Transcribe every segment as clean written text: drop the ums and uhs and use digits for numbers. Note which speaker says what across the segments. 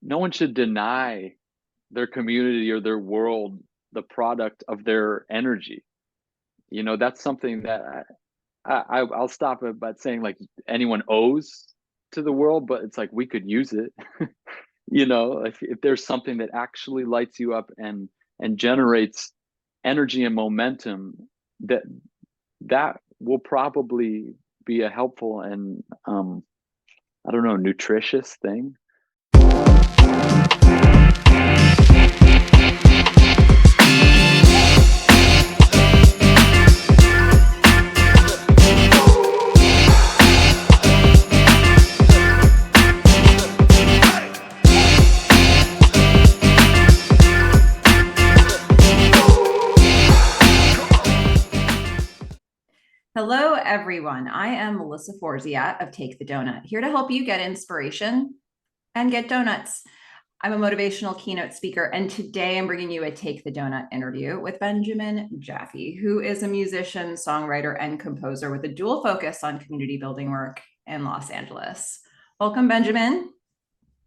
Speaker 1: no one should deny their community or their world the product of their energy. That's something that I'll stop it by saying like anyone owes to the world, but it's like we could use it. If there's something that actually lights you up and generates energy and momentum, that will probably be a helpful and I don't know, nutritious thing.
Speaker 2: Hello, everyone. I am Melissa Forziat of Take the Doughnut, here to help you get inspiration and get donuts. I'm a motivational keynote speaker, and today I'm bringing you a Take the Doughnut interview with Benjamin Jaffe, who is a musician, songwriter, and composer with a dual focus on community building work in Los Angeles. Welcome, Benjamin.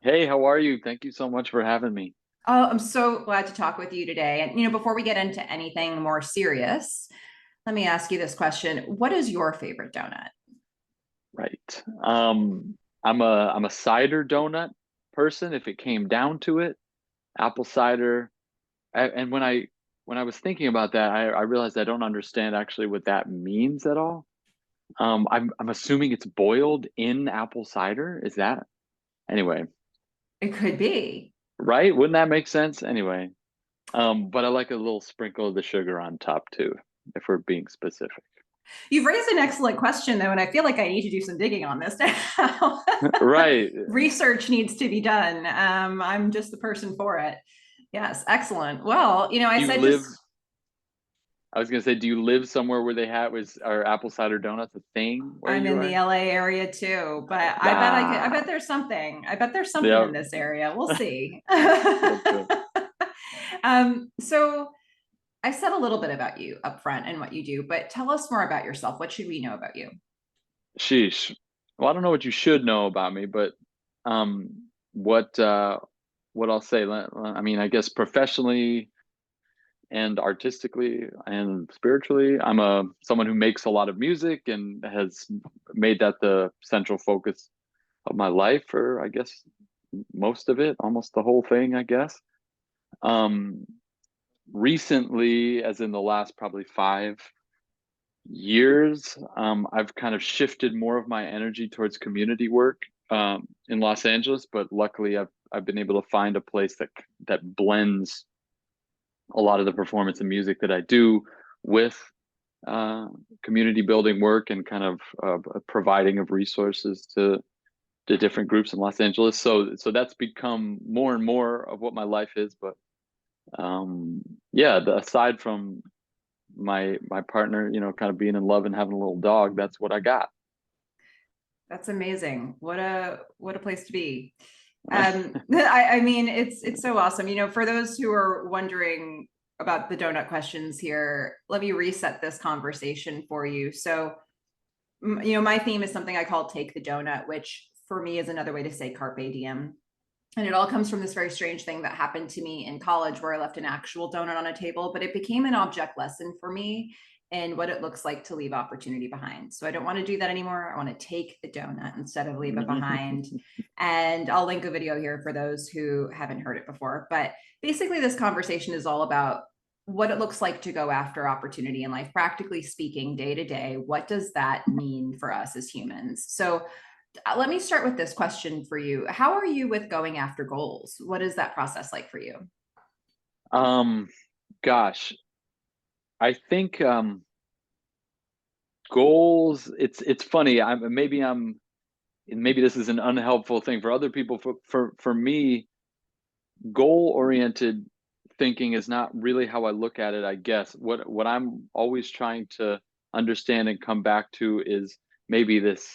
Speaker 1: Hey, how are you? Thank you so much for having me.
Speaker 2: Oh, I'm so glad to talk with you today. And, before we get into anything more serious, let me ask you this question. What is your favorite donut?
Speaker 1: Right. I'm a cider donut person if it came down to it. Apple cider. And when I was thinking about that, I realized I don't understand actually what that means at all. I'm assuming it's boiled in apple cider. Is that anyway?
Speaker 2: It could be.
Speaker 1: Right? Wouldn't that make sense? Anyway. But I like a little sprinkle of the sugar on top too, if we're being specific.
Speaker 2: You've raised an excellent question, though, and I feel like I need to do some digging on this now.
Speaker 1: Right.
Speaker 2: Research needs to be done. I'm just the person for it. Yes, excellent. Well, I
Speaker 1: Do you
Speaker 2: said
Speaker 1: live,
Speaker 2: just
Speaker 1: I was gonna say, do you live somewhere where they have is are apple cider donuts a thing where
Speaker 2: I'm
Speaker 1: you
Speaker 2: in the
Speaker 1: are?
Speaker 2: LA area too, but I bet
Speaker 1: Ah,
Speaker 2: there's something. I bet there's something
Speaker 1: yeah.
Speaker 2: in this area. We'll see.
Speaker 1: That's good.
Speaker 2: So I said a little bit about you up front and what you do, but tell us more about yourself. What should we know about you?
Speaker 1: Sheesh. Well, I don't know what you should know about me, but um, what uh, what I'll say. I mean, I guess professionally and artistically and spiritually, I'm a someone who makes a lot of music and has made that the central focus of my life for, I guess, most of it, almost the whole thing, I guess. Um, Recently, as in the last probably 5 years, I've kind of shifted more of my energy towards community work in Los Angeles. But luckily, I've been able to find a place that blends a lot of the performance and music that I do with uh, community building work and kind of providing of resources to different groups in Los Angeles. So that's become more and more of what my life is. But yeah, aside from my partner, kind of being in love and having a little dog, that's what I got.
Speaker 2: That's amazing. What a place to be. I mean, it's so awesome. For those who are wondering about the donut questions here, let me reset this conversation for you. So, my theme is something I call "Take the Doughnut," which for me is another way to say "Carpe diem." And it all comes from this very strange thing that happened to me in college where I left an actual donut on a table, but it became an object lesson for me and what it looks like to leave opportunity behind. So I don't want to do that anymore. I want to take the donut instead of leave it behind. And I'll link a video here for those who haven't heard it before. But basically, this conversation is all about what it looks like to go after opportunity in life, practically speaking, day to day. What does that mean for us as humans? So let me start with this question for you. How are you with going after goals? What is that process like for you?
Speaker 1: um, Gosh, I think goals. It's funny. Maybe this is an unhelpful thing for other people. For me, goal oriented thinking is not really how I look at it, I guess. What I'm always trying to understand and come back to is maybe this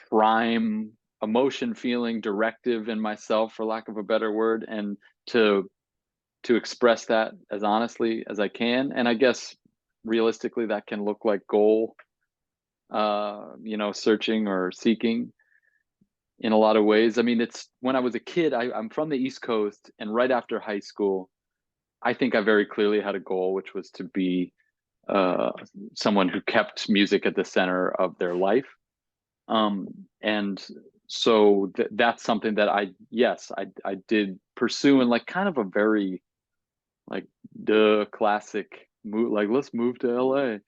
Speaker 1: prime emotion feeling directive in myself, for lack of a better word, and to express that as honestly as I can. And I guess realistically that can look like goal searching or seeking. in a lot of ways. I mean, it's when I was a kid, I'm from the East Coast, and right after high school, I think I very clearly had a goal, which was to be uh, someone who kept music at the center of their life. And so that's something that yes, I did pursue in like kind of a very like the classic move, like let's move to LA.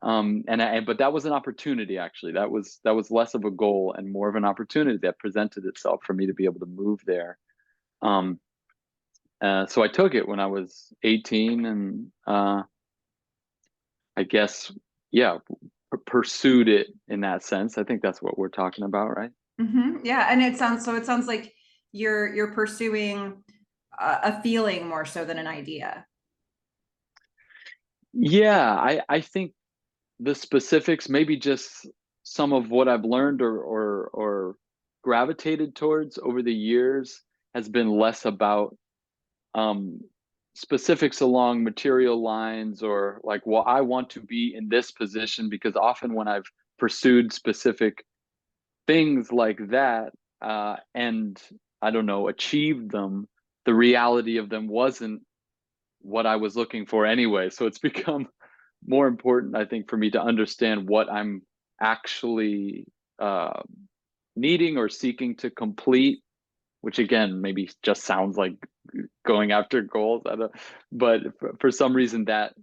Speaker 1: But that was an opportunity actually. That was less of a goal and more of an opportunity that presented itself for me to be able to move there. Um, so I took it when I was 18 and I guess, yeah, pursued it in that sense. I think that's what we're talking about, right?
Speaker 2: Yeah, and it sounds like you're pursuing a feeling more so than an idea.
Speaker 1: Yeah, I think the specifics, maybe just some of what I've learned or gravitated towards over the years has been less about um, specifics along material lines or like, well, I want to be in this position because often when I've pursued specific things like that and I don't know, achieved them, the reality of them wasn't what I was looking for anyway. So it's become more important, I think, for me to understand what I'm actually uh, needing or seeking to complete, which again, maybe just sounds like going after goals. I don't, but for some reason that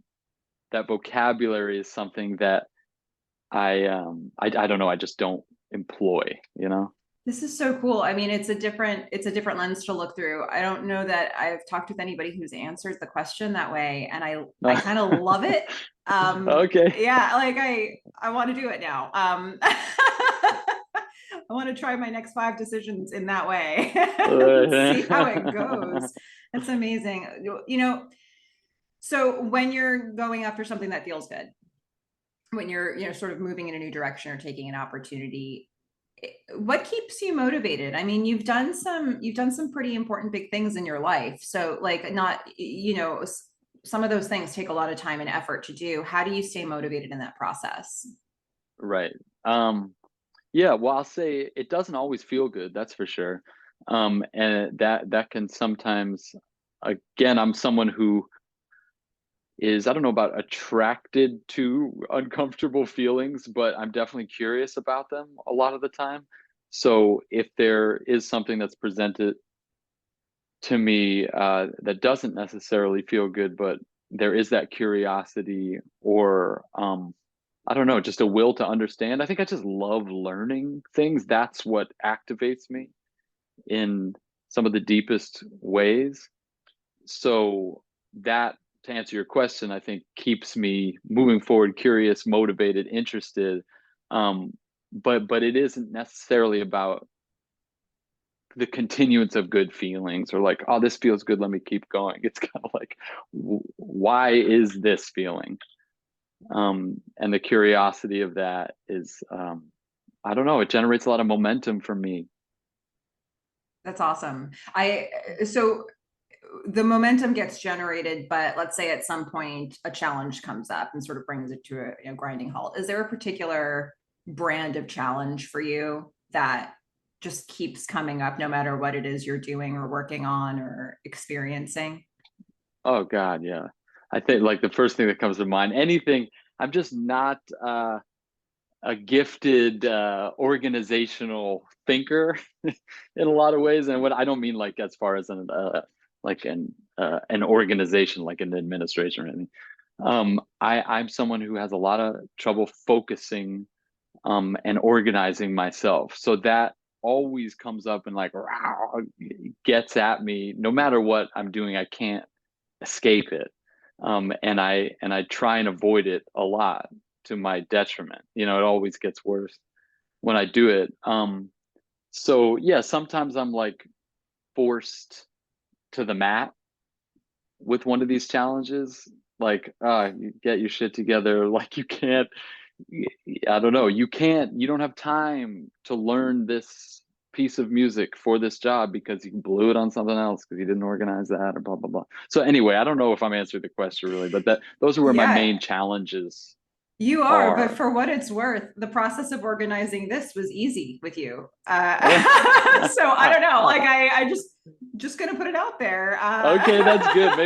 Speaker 1: vocabulary is something that I don't know, I just don't employ, you know?
Speaker 2: This is so cool. I mean, it's a different lens to look through. I don't know that I've talked with anybody who's answered the question that way, and I kind of love it.
Speaker 1: Okay.
Speaker 2: Yeah, like I want to do it now. I want to try my next 5 decisions in that way and see how it goes. That's amazing. So when you're going after something that feels good, when you're, sort of moving in a new direction or taking an opportunity, what keeps you motivated? I mean, you've done some pretty important big things in your life. So like not, some of those things take a lot of time and effort to do. How do you stay motivated in that process?
Speaker 1: Right. Yeah, well, I'll say it doesn't always feel good, that's for sure. And that can sometimes, again, I'm someone who is, I don't know about attracted to uncomfortable feelings, but I'm definitely curious about them a lot of the time. So if there is something that's presented to me that doesn't necessarily feel good, but there is that curiosity or I don't know, just a will to understand. I think I just love learning things. That's what activates me in some of the deepest ways. So that, to answer your question, I think keeps me moving forward, curious, motivated, interested. Um, but it isn't necessarily about the continuance of good feelings or like, oh, this feels good, let me keep going. It's kind of like, why is this feeling? And the curiosity of that is, I don't know, it generates a lot of momentum for me.
Speaker 2: That's awesome. So the momentum gets generated, but let's say at some point a challenge comes up and sort of brings it to a, grinding halt. Is there a particular brand of challenge for you that just keeps coming up no matter what it is you're doing or working on or experiencing?
Speaker 1: Oh God, yeah. I think like the first thing that comes to mind, anything, I'm just not a gifted organizational thinker in a lot of ways. And what I don't mean like as far as an organization like an administration or anything. I'm someone who has a lot of trouble focusing and organizing myself. So that always comes up and like gets at me no matter what I'm doing. I can't escape it. And I try and avoid it a lot to my detriment. You know, it always gets worse when I do it. So yeah, sometimes I'm like forced to the mat with one of these challenges. Like, you get your shit together. Like you can't, I don't know, you don't have time to learn this piece of music for this job because you blew it on something else because you didn't organize that or blah blah blah. So anyway, I don't know if I'm answering the question really, but those are where my
Speaker 2: Yeah.
Speaker 1: main challenges
Speaker 2: You are, but
Speaker 1: are.
Speaker 2: for what it's worth, the process of organizing this was easy with you. So I don't know. Like I just gonna put it out there.
Speaker 1: Okay, that's good.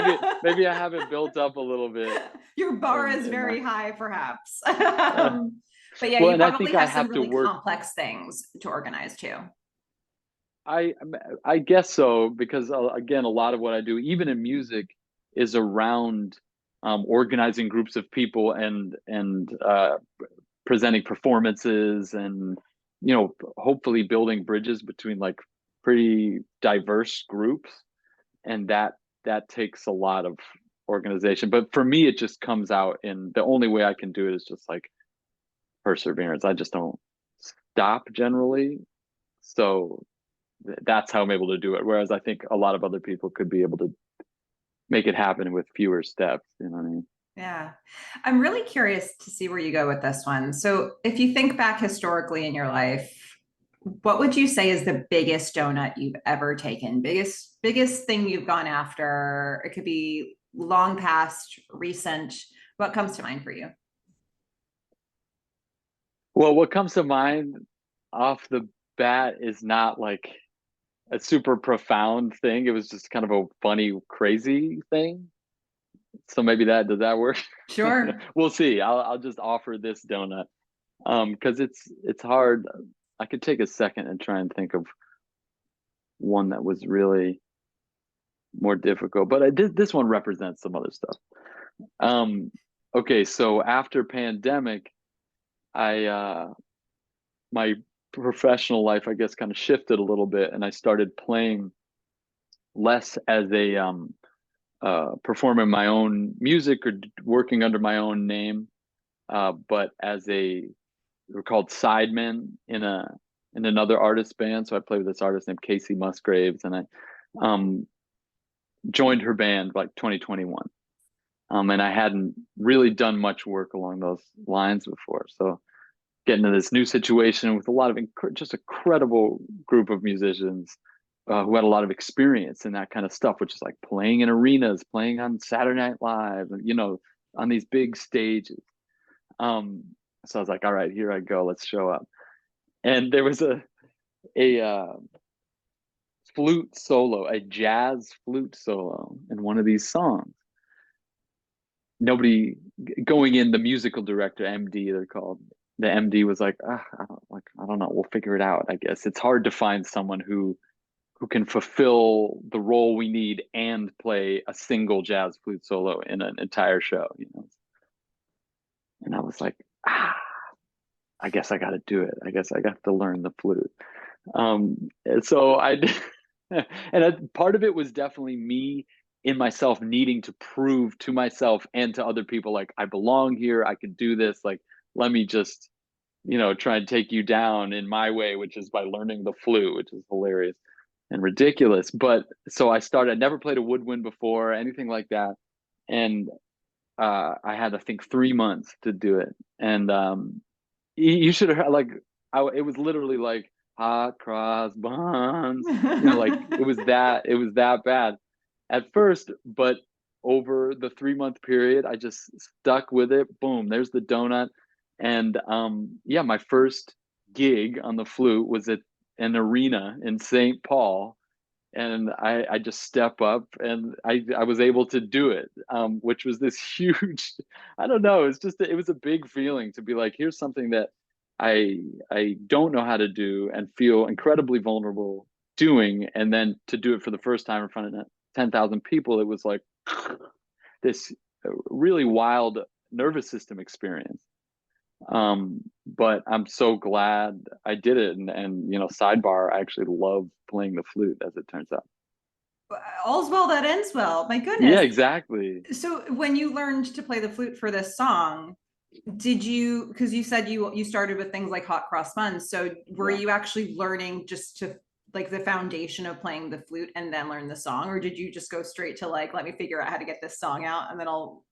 Speaker 1: Maybe I have it built up a little bit
Speaker 2: Your bar is
Speaker 1: in my.
Speaker 2: very high, perhaps.
Speaker 1: Uh,
Speaker 2: But yeah,
Speaker 1: well,
Speaker 2: you
Speaker 1: and I
Speaker 2: probably
Speaker 1: think I
Speaker 2: have some
Speaker 1: have to
Speaker 2: really
Speaker 1: work.
Speaker 2: complex things to organize too.
Speaker 1: I I guess so because again, a lot of what I do, even in music, is around organizing groups of people and presenting performances and hopefully building bridges between like pretty diverse groups, and that takes a lot of organization. But for me, it just comes out in the only way I can do it is just like perseverance. I just don't stop generally, so that's how I'm able to do it. Whereas I think a lot of other people could be able to make it happen with fewer steps. You know what I mean?
Speaker 2: Yeah. I'm really curious to see where you go with this one. So, if you think back historically in your life, what would you say is the biggest donut you've ever taken? Biggest thing you've gone after? It could be long past, recent. What comes to mind for you?
Speaker 1: Well, what comes to mind off the bat is not like a super profound thing. It was just kind of a funny, crazy thing. So maybe that does that work?
Speaker 2: Sure.
Speaker 1: We'll see. I'll just offer this donut because it's hard. I could take a second and try and think of one that was really more difficult, but I did this one represents some other stuff. Um, okay, so after pandemic, I my professional life, I guess, kind of shifted a little bit, and I started playing less as a performing my own music or working under my own name, but as a we're called sidemen in another artist band. So I played with this artist named Casey Musgraves, and I um, joined her band like 2021. And I hadn't really done much work along those lines before. So getting into this new situation with a lot of just a credible group of musicians who had a lot of experience in that kind of stuff, which is like playing in arenas, playing on Saturday Night Live, on these big stages. Um, so I was like, all right, here I go, let's show up. And there was a flute solo, a jazz flute solo in one of these songs. Nobody going in, the musical director, MD, they're called. The MD was like, I don't know, we'll figure it out. I guess it's hard to find someone who can fulfill the role we need and play a single jazz flute solo in an entire show. And I was like, I guess I got to do it. I guess I got to learn the flute. And so I did, and part of it was definitely me in myself needing to prove to myself and to other people like I belong here, I can do this, like let me just try and take you down in my way, which is by learning the flute, which is hilarious and ridiculous. But so I never played a woodwind before, anything like that. And I had, I think, 3 months to do it. And you should have like, it was literally like hot cross buns, like it was that bad at first, but over the 3 month period, I just stuck with it. Boom, there's the donut. And yeah, my first gig on the flute was at an arena in St. Paul, and I just step up and I was able to do it, which was this huge, I don't know, it was a big feeling to be like, here's something that I don't know how to do and feel incredibly vulnerable doing, and then to do it for the first time in front of 10,000 people, it was like this really wild nervous system experience. But I'm so glad I did it, and sidebar, I actually love playing the flute, as it turns out.
Speaker 2: All's well that ends well. My
Speaker 1: Yeah,
Speaker 2: goodness.
Speaker 1: exactly.
Speaker 2: So when you learned to play the flute for this song, did you, because you said you started with things like hot cross buns, so were
Speaker 1: Yeah.
Speaker 2: you actually learning just to like the foundation of playing the flute and then learn the song, or did you just go straight to like, let me figure out how to get this song out and then I'll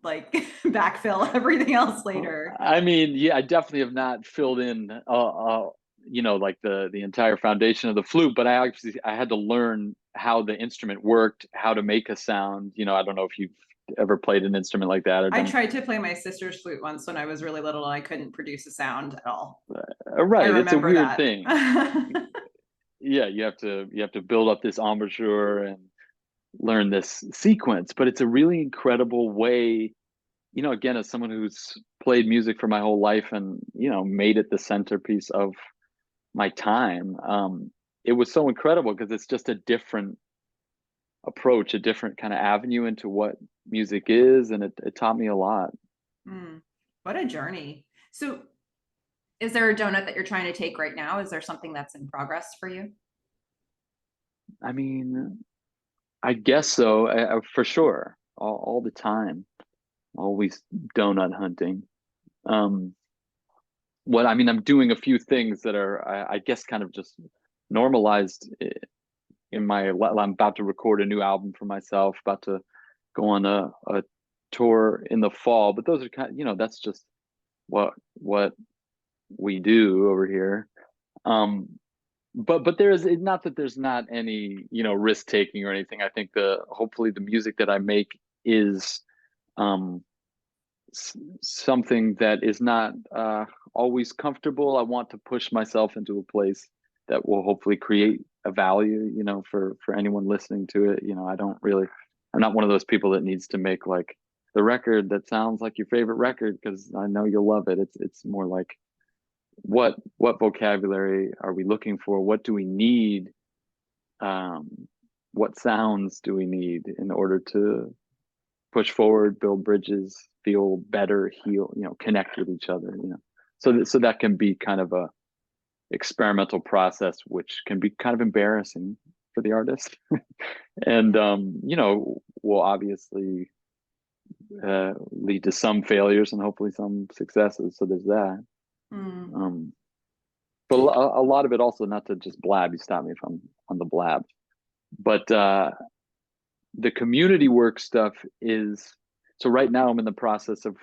Speaker 2: like backfill everything else later?
Speaker 1: I mean, yeah, I definitely have not filled in like the entire foundation of the flute, but I had to learn how the instrument worked, how to make a sound. I don't know if you've ever played an instrument like that or
Speaker 2: I
Speaker 1: done?
Speaker 2: tried to play my sister's flute once when I was really little and I couldn't produce a sound at all. I
Speaker 1: Right, it's a
Speaker 2: remember
Speaker 1: weird
Speaker 2: that.
Speaker 1: thing. Yeah, you have to build up this embouchure and learn this sequence, but it's a really incredible way, again, as someone who's played music for my whole life and, made it the centerpiece of my time. It was so incredible because it's just a different approach, a different kind of avenue into what music is, and it taught me a lot.
Speaker 2: Mm, what a journey. So is there a donut that you're trying to take right now? Is there something that's in progress for you?
Speaker 1: I mean, I guess so, for sure, all the time, always donut hunting. Um, I'm doing a few things that are, I guess, kind of just normalized in my. I'm about to record a new album for myself, about to go on a tour in the fall, but those are that's just what we do over here. Um, but there is not that there's not any risk taking or anything. I think the hopefully the music that I make is um something that is not always comfortable. I want to push myself into a place that will hopefully create a value, for anyone listening to it. I'm not one of those people that needs to make like the record that sounds like your favorite record because I know you'll love it. It's more like what vocabulary are we looking for? What do we need? What sounds do we need in order to push forward, build bridges, feel better, heal, connect with each other, So that can be kind of a experimental process, which can be kind of embarrassing for the artist, and will obviously lead to some failures and hopefully some successes. So there's that.
Speaker 2: Mm.
Speaker 1: Um, but a lot of it also, not to just blab. You stop me if I'm on the blab, but the community work stuff is. So right now I'm in the process of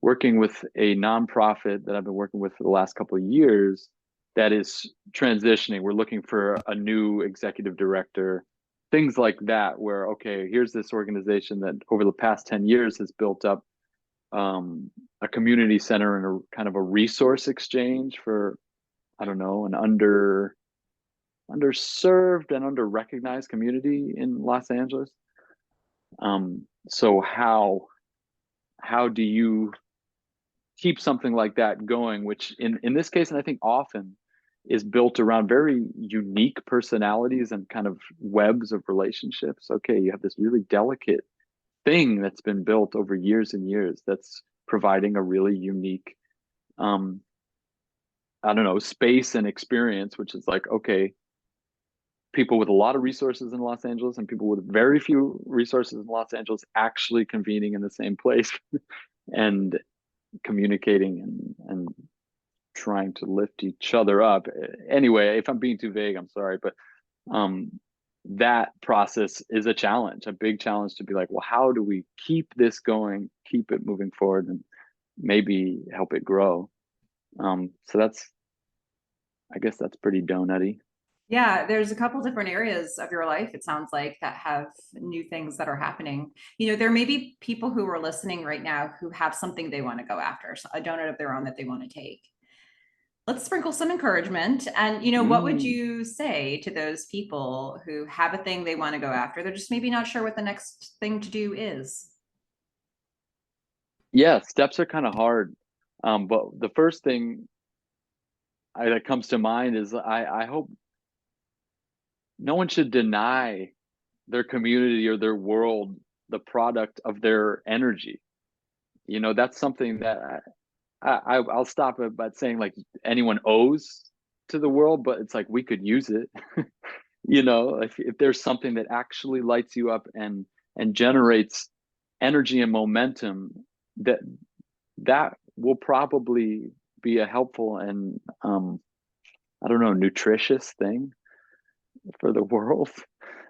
Speaker 1: working with a nonprofit that I've been working with for the last couple of years that is transitioning. We're looking for a new executive director, things like that, where, okay, here's this organization that over the past 10 years has built up a community center and a kind of a resource exchange for, I don't know, an underserved and under recognized community in Los Angeles. So how do you keep something like that going, which in this case, and I think often, is built around very unique personalities and kind of webs of relationships. Okay, you have this really delicate thing that's been built over years and years that's providing a really unique I don't know, space and experience, which is like, okay, people with a lot of resources in Los Angeles and people with very few resources in Los Angeles actually convening in the same place and communicating and trying to lift each other up. Anyway, if I'm being too vague, I'm sorry, but um, that process is a challenge, a big challenge to be like, well, how do we keep this going, keep it moving forward, and maybe help it grow? So I guess that's pretty donutty.
Speaker 2: Yeah, there's a couple different areas of your life, it sounds like, that have new things that are happening. There may be people who are listening right now who have something they want to go after, so a donut of their own that they want to take. Let's sprinkle some encouragement. And, what would
Speaker 1: Mm,
Speaker 2: you say to those people who have a thing they want to go after? They're just maybe not sure what the next thing to do is.
Speaker 1: yeah, steps are kind of hard. But the first thing that comes to mind is I hope no one should deny their community or their world the product of their energy. That's something that I'll stop it by saying like anyone owes to the world, but it's like we could use it. If there's something that actually lights you up and generates energy and momentum, that that will probably be a helpful and I don't know, nutritious thing for the world.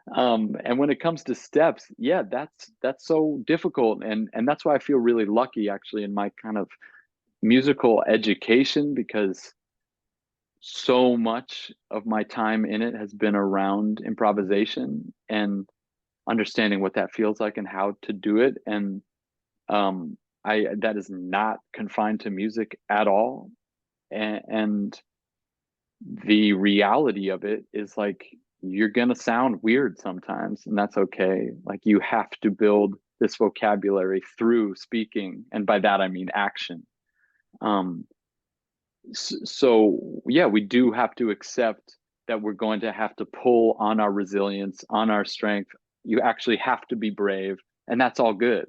Speaker 1: And when it comes to steps, yeah, that's so difficult, and that's why I feel really lucky actually in my kind of musical education, because so much of my time in it has been around improvisation and understanding what that feels like and how to do it. And that is not confined to music at all. And the reality of it is like you're gonna sound weird sometimes, and that's okay. Like you have to build this vocabulary through speaking, and by that I mean action. Um, so yeah, we do have to accept that we're going to have to pull on our resilience, on our strength. You actually have to be brave, and that's all good.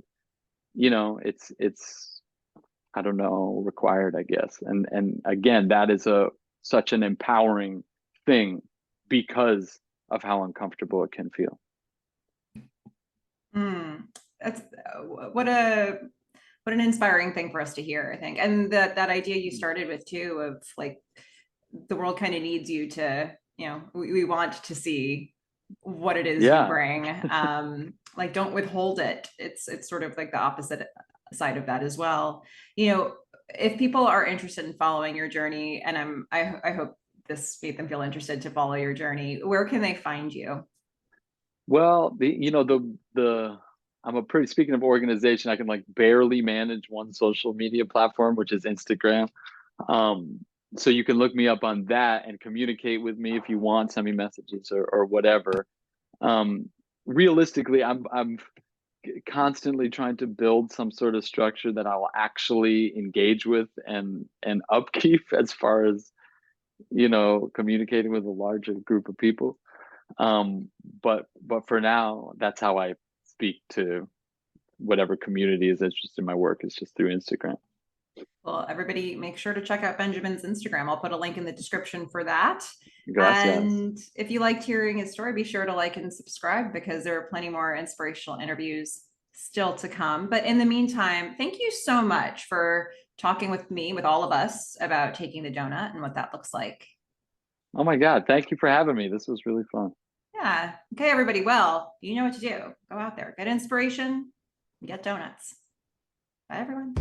Speaker 1: It's I don't know, required, I guess. And again, that is such an empowering thing because of how uncomfortable it can feel.
Speaker 2: That's what an inspiring thing for us to hear, I think. And that idea you started with too, of like the world kind of needs you to, we want to see what it is you
Speaker 1: Yeah.
Speaker 2: bring. Like don't withhold it. It's sort of like the opposite side of that as well. If people are interested in following your journey, and I hope this made them feel interested to follow your journey, where can they find you?
Speaker 1: Well, speaking of organization, I can like barely manage one social media platform, which is Instagram. Um, so you can look me up on that and communicate with me if you want, send me messages or whatever. Realistically, I'm constantly trying to build some sort of structure that I will actually engage with and upkeep as far as communicating with a larger group of people. But for now, that's how I speak to whatever community is interested in my work, is just through Instagram.
Speaker 2: Well, everybody make sure to check out Benjamin's Instagram. I'll put a link in the description for that.
Speaker 1: Gracias.
Speaker 2: And if you liked hearing his story, be sure to like and subscribe, because there are plenty more inspirational interviews still to come. But in the meantime, thank you so much for talking with me, with all of us, about taking the donut and what that looks like.
Speaker 1: Oh my God, thank you for having me. This was really fun.
Speaker 2: Yeah. Okay, everybody. Well, you know what to do. Go out there, get inspiration, get donuts. Bye, everyone.